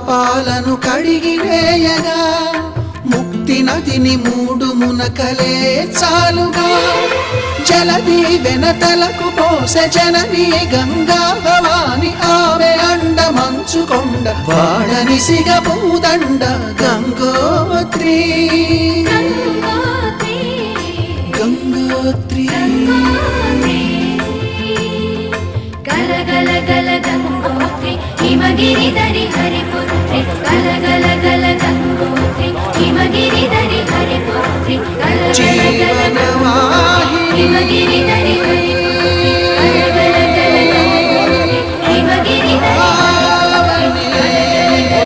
పాపాలను కడిగివేయగా ముక్తి నదిని 3 మునకలే చాలుగా జలది వెనతలకు పోసె జనని గంగా భవాని ఆమె అండ మంచుకొండ వాడని సిగ పూదండ గంగోత్రి గంగోత్రి గల గల గల గంగోత్రి హిమగిరి దరి హరి